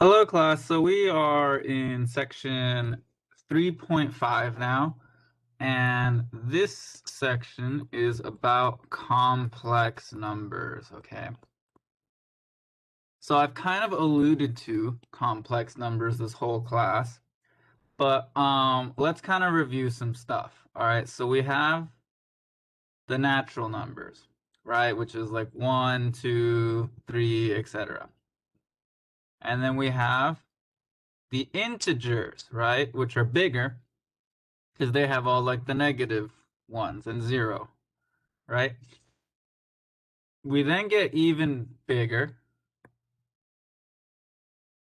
Hello, class. So we are in section 3.5 now, and this section is about complex numbers, okay? So I've kind of alluded to complex numbers this whole class, but let's kind of review some stuff. All right, so we have the natural numbers, right, which is like 1, 2, 3, etc. And then we have the integers, right, which are bigger because they have all like the negative ones and 0, right? We then get even bigger,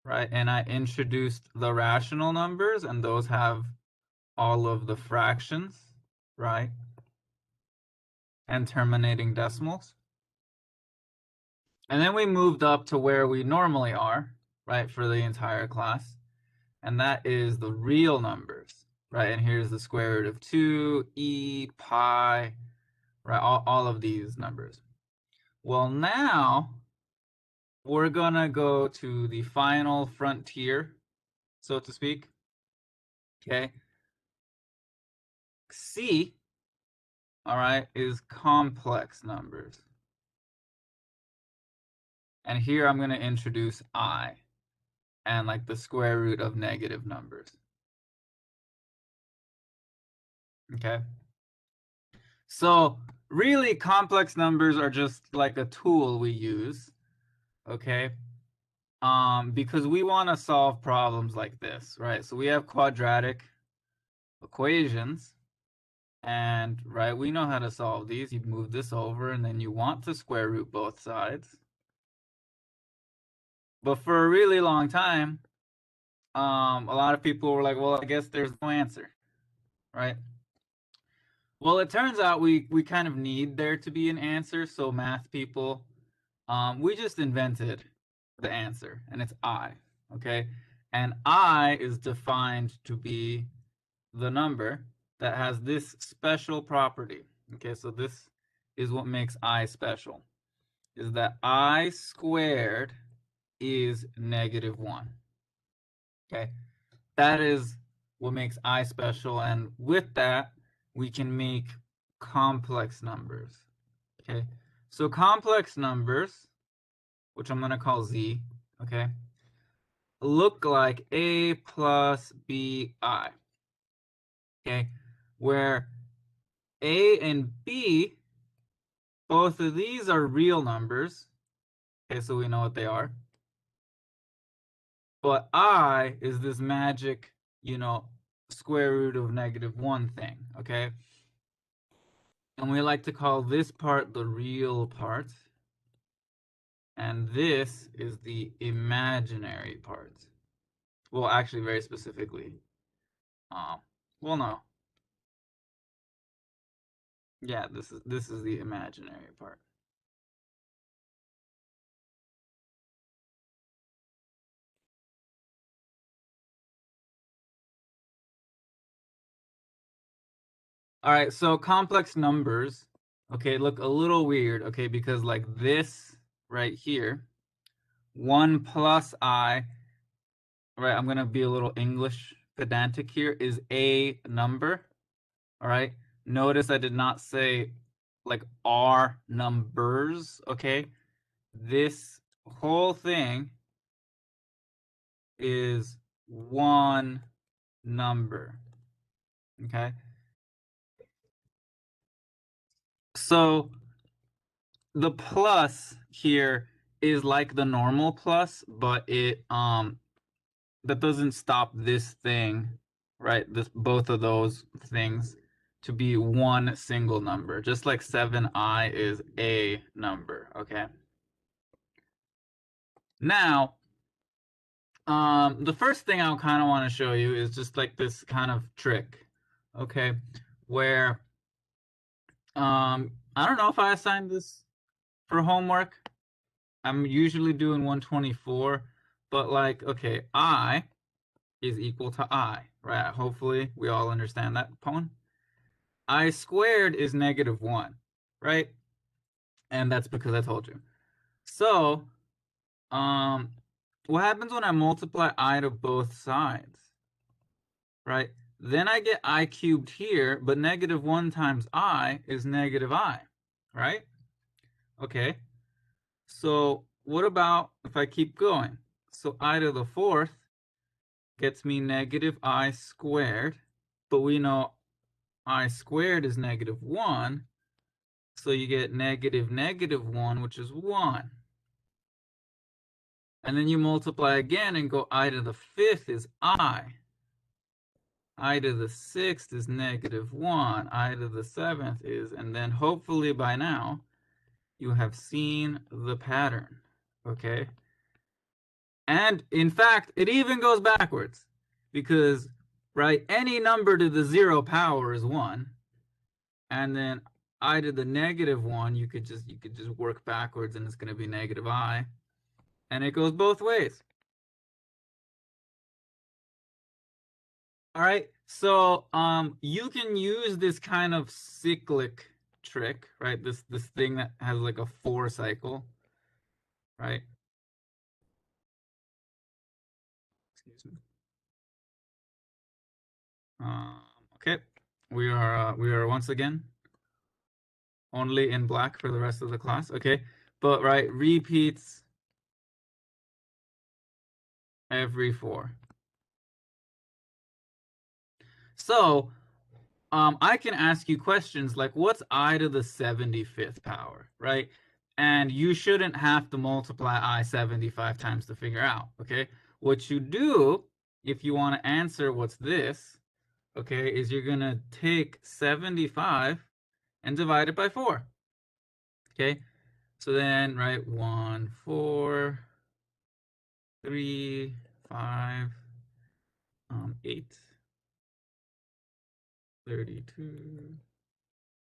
right? And I introduced the rational numbers, and those have all of the fractions, right? And terminating decimals. And then we moved up to where we normally are, right, for the entire class. And that is the real numbers, right? And here's the square root of 2, e, pi, right? All of these numbers. Well, now we're gonna go to the final frontier, so to speak. Okay. C, all right, is complex numbers. And here I'm gonna introduce I and like the square root of negative numbers. Okay. So really complex numbers are just like a tool we use, okay? Because we want to solve problems like this, right? So we have quadratic equations, and right, we know how to solve these. You move this over, and then you want to square root both sides. But for a really long time, a lot of people were like, well, I guess there's no answer, right? Well, it turns out we kind of need there to be an answer. So math people, we just invented the answer, and it's I, okay? And I is defined to be the number that has this special property. Okay, so this is what makes I special, is that I squared is -1. Okay, that is what makes I special, and with that, we can make complex numbers. Okay, so complex numbers, which I'm going to call Z, okay, look like A plus BI. Okay, where A and B, both of these are real numbers. Okay, so we know what they are. But I is this magic, square root of -1 thing, okay? And we like to call this part the real part. And this is the imaginary part. Well, actually, very specifically. Well, no. Yeah, this is the imaginary part. All right, so complex numbers, okay, look a little weird, okay, because like this right here, 1 plus I, right, I'm going to be a little English pedantic here, is a number, all right? Notice I did not say like are numbers, okay? This whole thing is one number, okay? So the plus here is like the normal plus, but it that doesn't stop this thing, right? This both of those things to be one single number, just like 7i is a number, okay? Now, the first thing I kind of want to show you is just like this kind of trick, okay? Where I don't know if I assigned this for homework. I'm usually doing 124, but like, okay, I is equal to I, right? Hopefully we all understand that poem. I squared is -1, right? And that's because I told you. So, what happens when I multiply I to both sides, right? Then I get I cubed here, but negative 1 times I is negative I, right? Okay, so what about if I keep going? So I to the 4th gets me negative I squared, but we know I squared is negative 1, so you get negative negative 1, which is 1. And then you multiply again and go I to the 5th is I. I to the 6th is negative 1. I to the 7th is, and then hopefully by now, you have seen the pattern, okay? And in fact, it even goes backwards because, right, any number to the 0 power is 1. And then I to the negative 1, you could just work backwards and it's going to be negative I. And it goes both ways. All right, so you can use this kind of cyclic trick, right? This thing that has like a 4 cycle, right? Excuse me. Okay, we are once again only in black for the rest of the class. Okay, but right, repeats every 4. So I can ask you questions like, what's I to the 75th power, right? And you shouldn't have to multiply I 75 times to figure out, okay? What you do, if you want to answer what's this, okay, is you're going to take 75 and divide it by 4, okay? So then, right, 1, 4, 3, 5, 8, 32.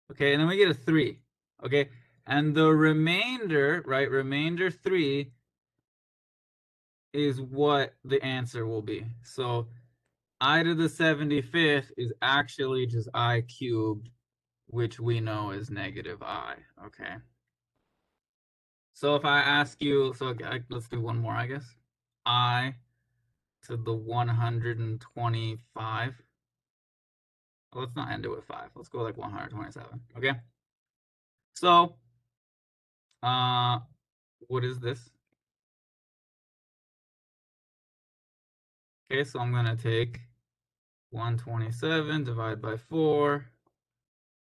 Okay, and then we get a 3. Okay, and the remainder, right, remainder 3 is what the answer will be. So I to the 75th is actually just I cubed, which we know is negative I. Okay. So if I ask you, so let's do one more, I guess. I to the 125. Let's not end it with 5. Let's go like 127. Okay. So, what is this? Okay, so I'm going to take 127 divided by 4,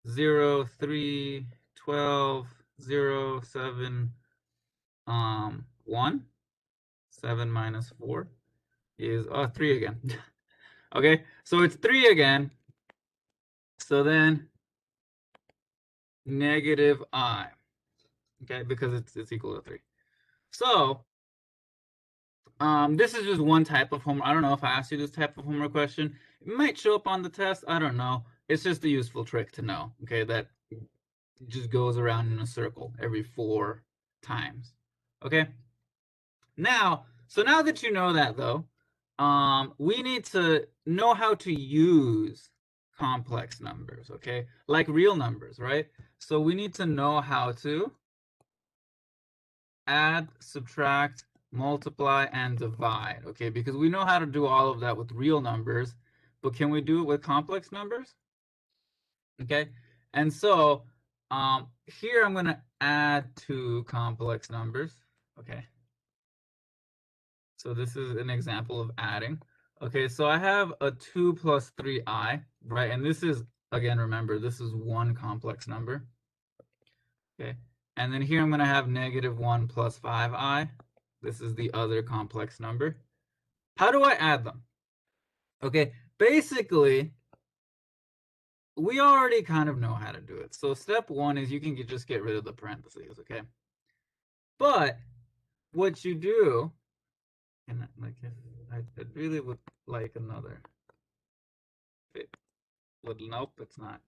0, 3, 12, 0, 7, 1. 7 minus 4 is 3 again. Okay, so it's 3 again. So then negative I. Okay, because it's equal to 3. So this is just one type of homework. I don't know if I asked you this type of homework question. It might show up on the test. I don't know. It's just a useful trick to know. Okay, that just goes around in a circle every 4 times. Okay. Now, so now that you know that though, we need to know how to use complex numbers. Okay, like real numbers, right? So we need to know how to add, subtract, multiply, and divide, okay? Because we know how to do all of that with real numbers, but can we do it with complex numbers? Okay, and so here I'm going to add 2 complex numbers, okay? So this is an example of adding. Okay, so I have a 2 plus 3i, right? And this is, again, remember, this is one complex number, okay? And then here I'm going to have negative 1 plus 5i. This is the other complex number. How do I add them? Okay, basically, we already kind of know how to do it. So step 1 is you can just get rid of the parentheses, okay? But what you do, and like I really would like another fit, but nope, it's not.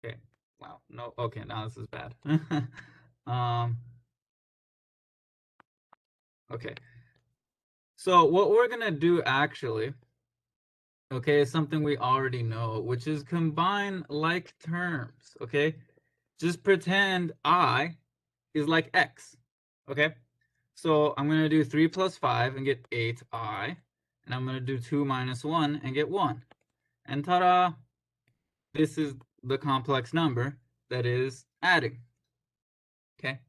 Okay, wow, no, okay, now this is bad. Okay, so what we're gonna do actually, okay, is something we already know, which is combine like terms, okay? just pretend I is like X, okay? So I'm going to do 3 plus 5 and get 8I, and I'm going to do 2 minus 1 and get 1. And ta-da! This is the complex number that is adding, okay?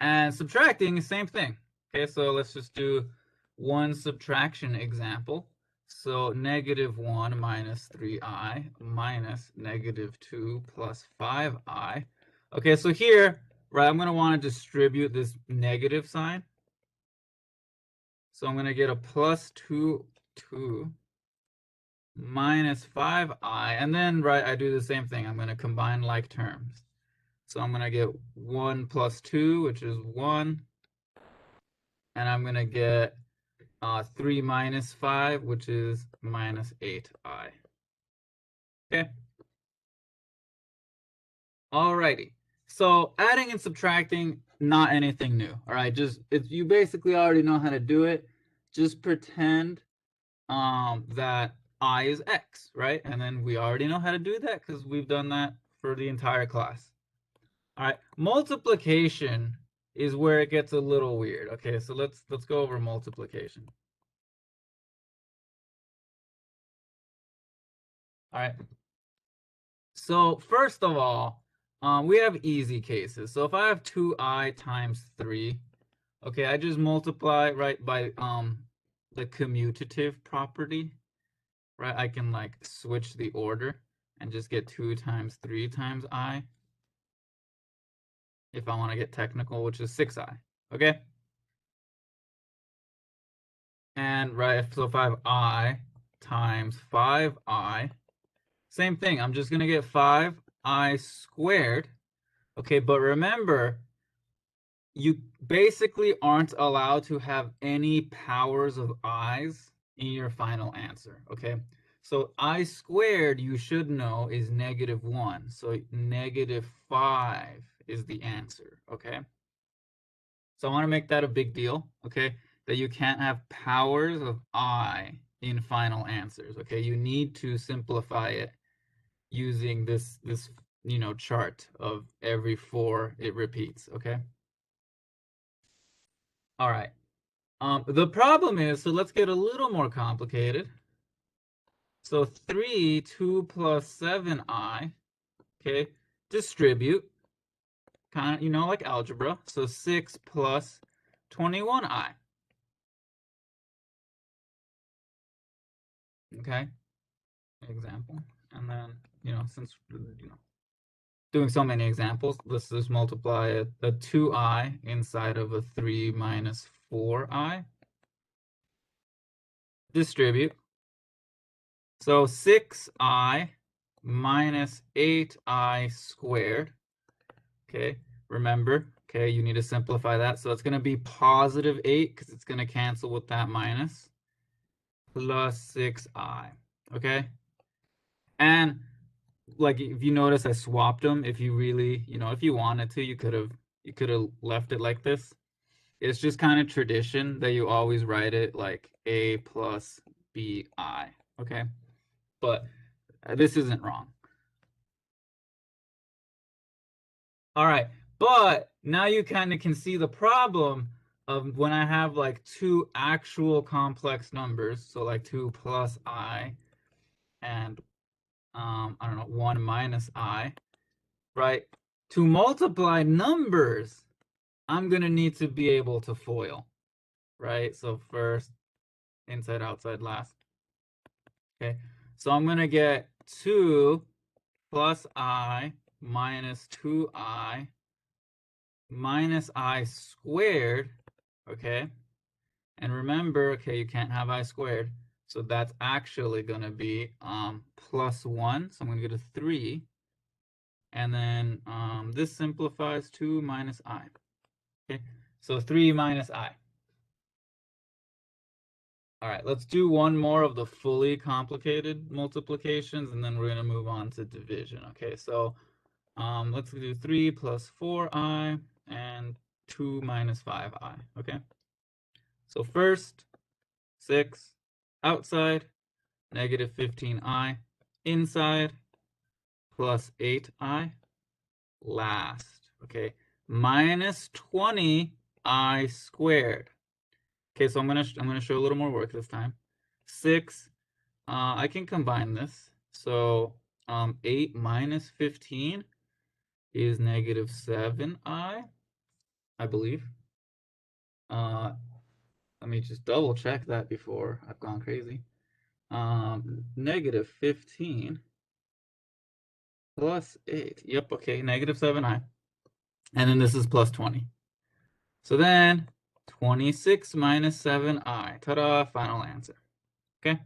And subtracting, same thing. Okay, so let's just do one subtraction example. So -1 minus 3I minus -2 plus 5I. Okay, so here, right, I'm going to want to distribute this negative sign. So I'm going to get a plus 2 minus 5I. And then, right, I do the same thing. I'm going to combine like terms. So I'm going to get 1 plus 2, which is 1. And I'm going to get 3 minus 5, which is minus 8I. Okay. Alrighty. So adding and subtracting, not anything new. All right. Just you basically already know how to do it. Just pretend that I is X, right? And then we already know how to do that because we've done that for the entire class. All right. Multiplication is where it gets a little weird. Okay, so let's go over multiplication. All right. So first of all, we have easy cases. So if I have 2I times 3, okay, I just multiply right by the commutative property, right? I can like switch the order and just get 2 times 3 times I. If I want to get technical, which is 6I, okay? And right, so if I have I times 5I, same thing. I'm just gonna get 5I squared. Okay, but remember, you basically aren't allowed to have any powers of i's in your final answer, okay? So I squared, you should know, is -1. So -5 is the answer, okay? So I want to make that a big deal, okay? That you can't have powers of I in final answers, okay? You need to simplify it using this chart of every 4 it repeats, okay? All right. The problem is, so let's get a little more complicated. So 3, 2 plus 7I, okay, distribute, kind of, like algebra. So 6 plus 21I. Okay, example. And then, since, doing so many examples, let's just multiply a 2I inside of a 3 minus 4I. Distribute. So 6I minus 8I squared. Okay, remember, okay, you need to simplify that. So it's going to be positive 8 because it's going to cancel with that minus, plus 6I. Okay, and like if you notice, I swapped them. If you really, if you wanted to, you could have left it like this. It's just kind of tradition that you always write it like A plus BI. Okay, but this isn't wrong. All right, but now you kind of can see the problem of when I have like 2 actual complex numbers, so like 2 plus I and I don't know, 1 minus I, right? To multiply numbers, I'm gonna need to be able to FOIL, right? So first, inside, outside, last. Okay, so I'm gonna get 2 plus I minus 2I minus I squared, okay? And remember, okay, you can't have I squared. So that's actually going to be plus 1. So I'm going to get a 3. And then this simplifies 2 minus I. Okay, so 3 minus I. All right, let's do one more of the fully complicated multiplications, and then we're going to move on to division. Okay, so let's do 3 plus 4I and 2 minus 5I. Okay, so first, 6 outside, -15I inside, plus 8I. last. Okay, minus 20i squared. Okay, so I'm gonna show a little more work this time. 6. I can combine this. So 8 minus 15 is negative 7i, I believe. Let me just double check that before I've gone crazy. Negative 15 plus 8. Yep, okay, negative 7i. And then this is plus 20. So then 26 minus 7i. Ta-da, final answer. Okay?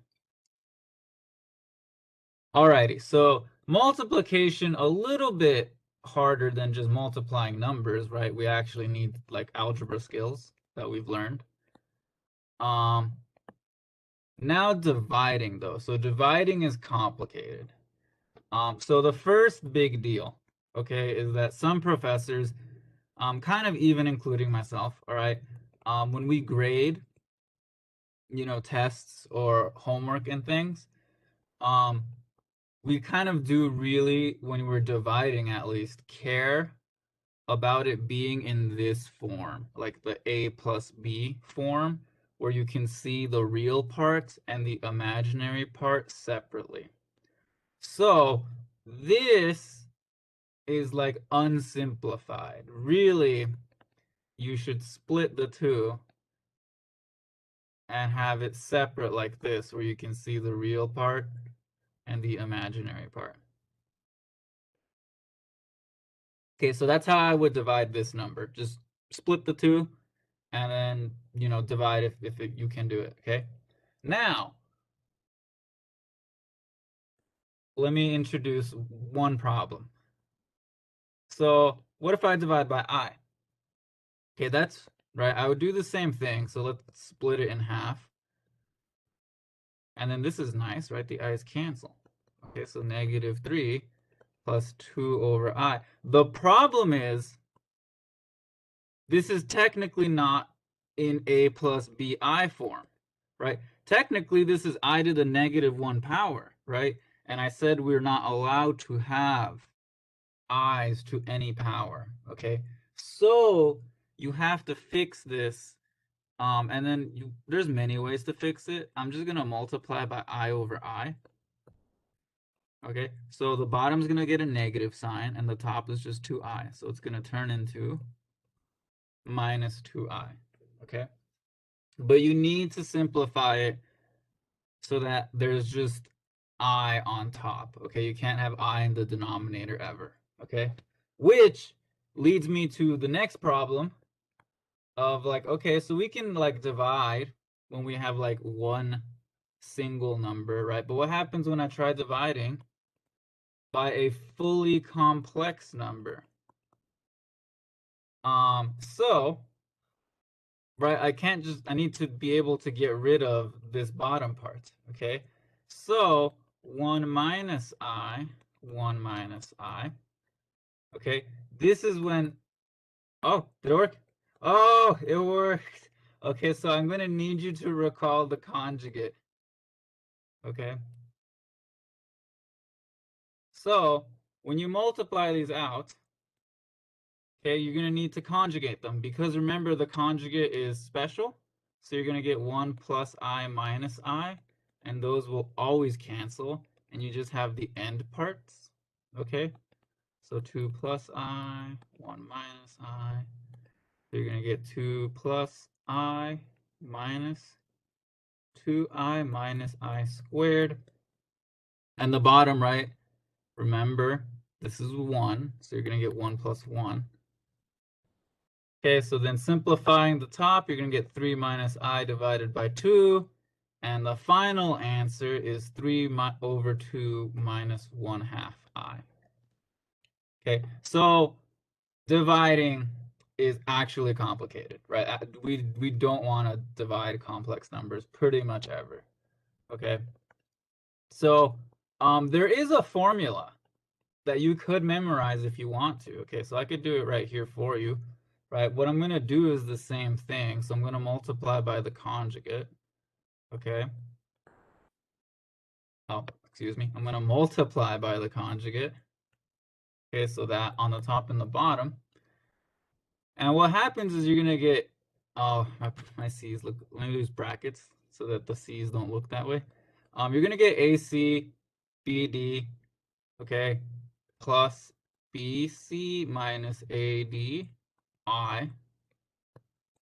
Alrighty, so multiplication a little bit harder than just multiplying numbers, right? We actually need like algebra skills that we've learned. Now dividing though. So dividing is complicated. So the first big deal, okay, is that some professors, kind of even including myself, all right, when we grade, tests or homework and things, we kind of do really, when we're dividing at least, care about it being in this form, like the a plus b form, where you can see the real part and the imaginary part separately. So this is like unsimplified. Really, you should split the two and have it separate like this, where you can see the real part and the imaginary part. Okay, so that's how I would divide this number. Just split the two and then, divide if you can do it, okay? Now, let me introduce one problem. So what if I divide by I? Okay, that's right. I would do the same thing. So let's split it in half. And then this is nice, right? The i's cancel. Okay, so negative 3 plus 2 over I. The problem is, this is technically not in a plus bi form, right? Technically, this is I to the negative 1 power, right? And I said we're not allowed to have i's to any power, okay? So you have to fix this, and then there's many ways to fix it. I'm just gonna multiply by I over I. Okay, so the bottom's gonna get a negative sign, and the top is just 2i, so it's gonna turn into minus 2i, okay? But you need to simplify it so that there's just I on top, okay? You can't have I in the denominator ever, okay? Which leads me to the next problem of like, okay, so we can like divide when we have like one single number, right? But what happens when I try dividing by a fully complex number? So, right, I need to be able to get rid of this bottom part, okay? So 1 minus I, okay? This is when, oh, did it work? Oh, it worked. Okay, so I'm gonna need you to recall the conjugate, okay? So when you multiply these out, okay, you're gonna need to conjugate them, because remember the conjugate is special. So you're gonna get 1 plus I minus I, and those will always cancel, and you just have the end parts, okay? So 2 plus I, 1 minus I. So you're gonna get 2 plus I minus 2i minus I squared. And the bottom, right, remember, this is 1, so you're gonna get 1 plus 1. Okay, so then simplifying the top, you're going to get 3 minus I divided by 2. And the final answer is 3 over 2 minus 1/2 I. Okay, so dividing is actually complicated, right? We don't want to divide complex numbers pretty much ever. Okay, so there is a formula that you could memorize if you want to. Okay, so I could do it right here for you. Right, what I'm going to do is the same thing. So I'm going to multiply by the conjugate. Okay. Oh, excuse me. I'm going to multiply by the conjugate. Okay, so that on the top and the bottom. And what happens is you're gonna get, oh, my C's look, let me use brackets so that the C's don't look that way. You're gonna get AC, BD, okay, plus BC minus AD, I,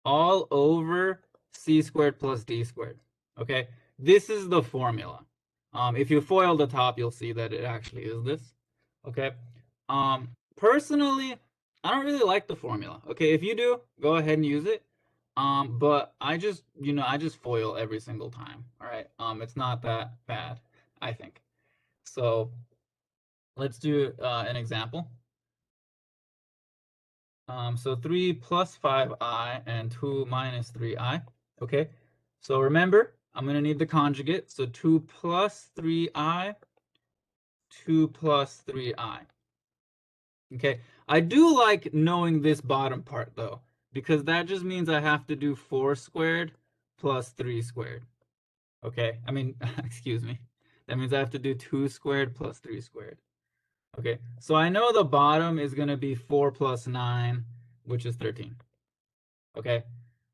all over C squared plus D squared, okay? This is the formula. If you FOIL the top, you'll see that it actually is this, okay? Personally, I don't really like the formula. Okay, if you do, go ahead and use it. But I just, I just FOIL every single time. All right. It's not that bad, I think. So let's do an example. So 3 plus 5i and 2 minus 3i. Okay. So remember, I'm going to need the conjugate. So 2 plus 3i, 2 plus 3i. Okay, I do like knowing this bottom part though, because that just means I have to do 4 squared plus 3 squared. Okay, I mean, excuse me. That means I have to do 2 squared plus 3 squared. Okay, so I know the bottom is going to be 4 plus 9, which is 13. Okay,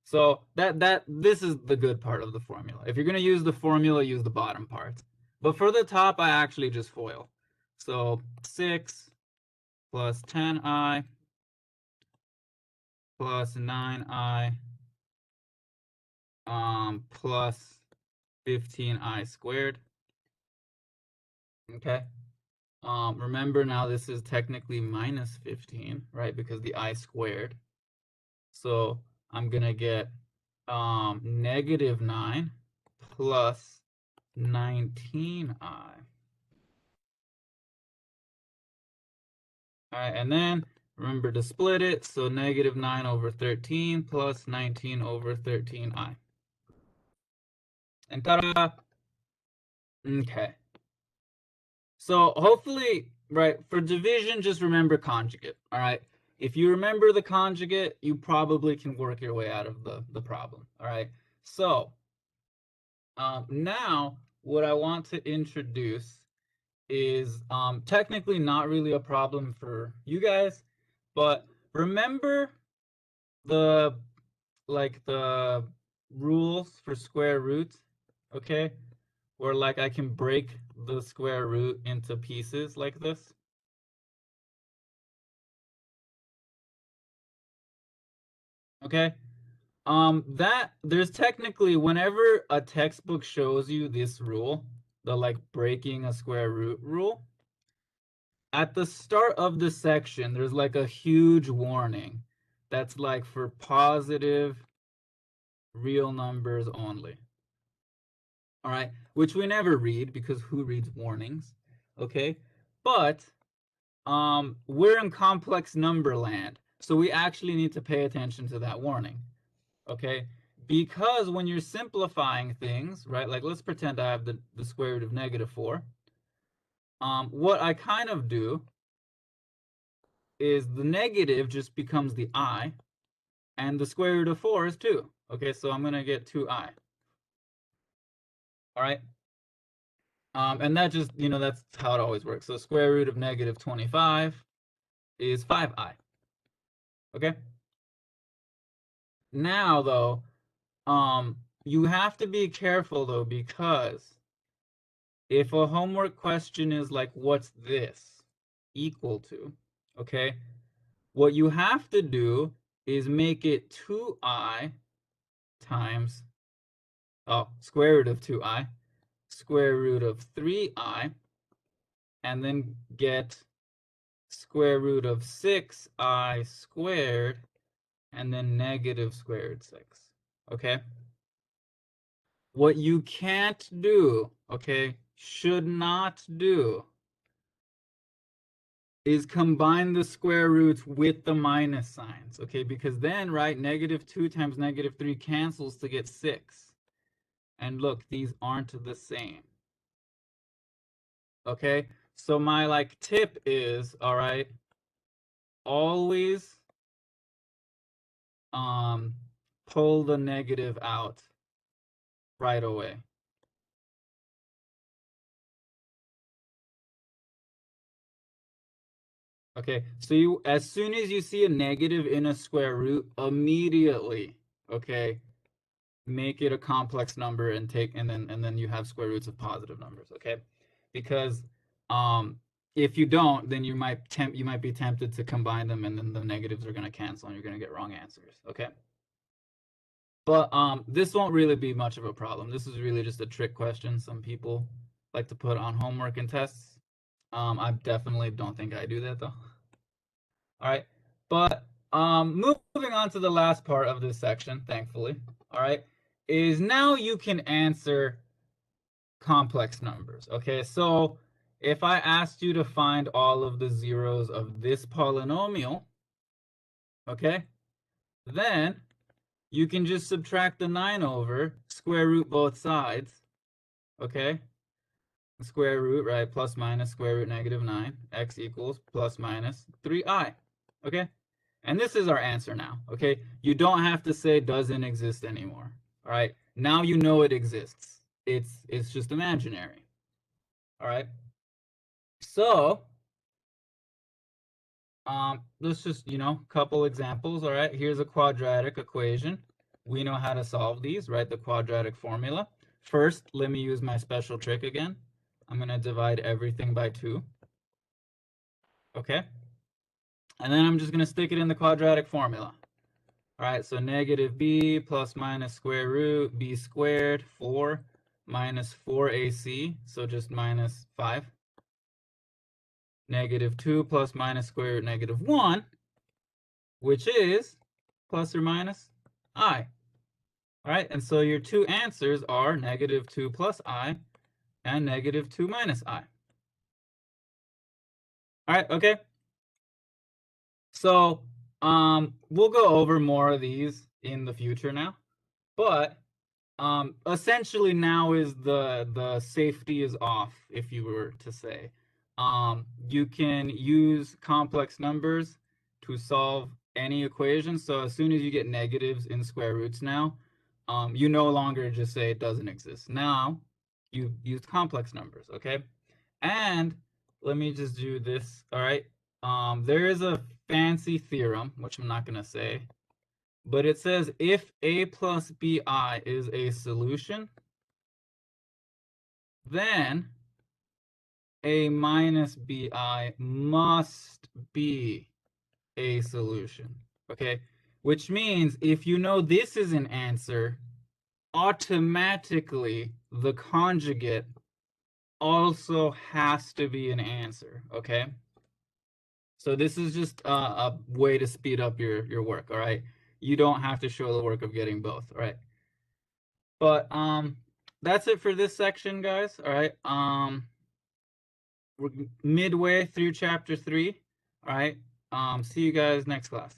so this is the good part of the formula. If you're going to use the formula, use the bottom part. But for the top, I actually just FOIL. So 6 plus 10i plus 9i plus 15i squared. Okay. Remember now this is technically minus 15, right? Because the I squared. So I'm gonna get negative 9 plus 19i. All right, and then remember to split it. So negative 9 over 13 plus 19 over 13i. And ta-da! Okay. So hopefully, right, for division, just remember conjugate, all right? If you remember the conjugate, you probably can work your way out of the problem, all right? So now what I want to introduce is technically not really a problem for you guys, but remember the the rules for square roots, okay? Where like I can break the square root into pieces like this. Okay. That there's technically whenever a textbook shows you this rule, the like breaking a square root rule, at the start of the section, there's like a huge warning that's like for positive real numbers only. All right, which we never read because who reads warnings? Okay, but we're in complex number land, so we actually need to pay attention to that warning. Okay, because when you're simplifying things, right, like let's pretend I have the square root of negative 4. What I kind of do is the negative just becomes the I, and the square root of 4 is 2. Okay, so I'm going to get 2i. All right. And that just, that's how it always works. So square root of negative 25 is 5i. Okay. Now, though, you have to be careful, though, because if a homework question is like, what's this equal to? Okay. What you have to do is make it 2i times, square root of 2i, square root of 3i, and then get square root of 6i squared, and then negative square root 6. Okay? What you can't do, okay, should not do, is combine the square roots with the minus signs, okay? Because then, right, negative 2 times negative 3 cancels to get 6. And look, these aren't the same. Okay? So my like tip is, all right, always pull the negative out right away. Okay, so you, as soon as you see a negative in a square root, immediately, okay, make it a complex number and then you have square roots of positive numbers, okay? Because if you don't, then you might be tempted to combine them, and then the negatives are going to cancel and you're going to get wrong answers, okay? But this won't really be much of a problem. This is really just a trick question some people like to put on homework and tests. I definitely don't think I do that though. All right, but moving on to the last part of this section, thankfully, all right, is now you can answer complex numbers. Okay, so if I asked you to find all of the zeros of this polynomial, okay, then you can just subtract the 9 over, square root both sides, okay? Square root, right, plus minus square root negative 9, x equals plus minus 3i, okay? And this is our answer now, okay? You don't have to say doesn't exist anymore, all right? Now you know it exists. It's just imaginary, all right? So, let's just, couple examples, all right? Here's a quadratic equation. We know how to solve these, right? The quadratic formula. First, let me use my special trick again. I'm going to divide everything by 2, okay? And then I'm just going to stick it in the quadratic formula. All right, so negative b plus minus square root b squared 4 minus 4ac, so just minus 5. Negative 2 plus minus square root negative 1, which is plus or minus I. All right, and so your two answers are negative 2 plus I and negative 2 minus I. All right, okay. So we'll go over more of these in the future now, but essentially now is the safety is off, if you were to say. You can use complex numbers to solve any equation. So as soon as you get negatives in square roots now, you no longer just say it doesn't exist. Now you use complex numbers, okay? And let me just do this, all right? There is a fancy theorem, which I'm not gonna say, but it says if a plus bi is a solution, then a minus bi must be a solution, okay? Which means if you know this is an answer, automatically the conjugate also has to be an answer, okay? So this is just a way to speed up your work, all right? You don't have to show the work of getting both, all right? But that's it for this section, guys, all right? We're midway through chapter 3, all right? See you guys next class.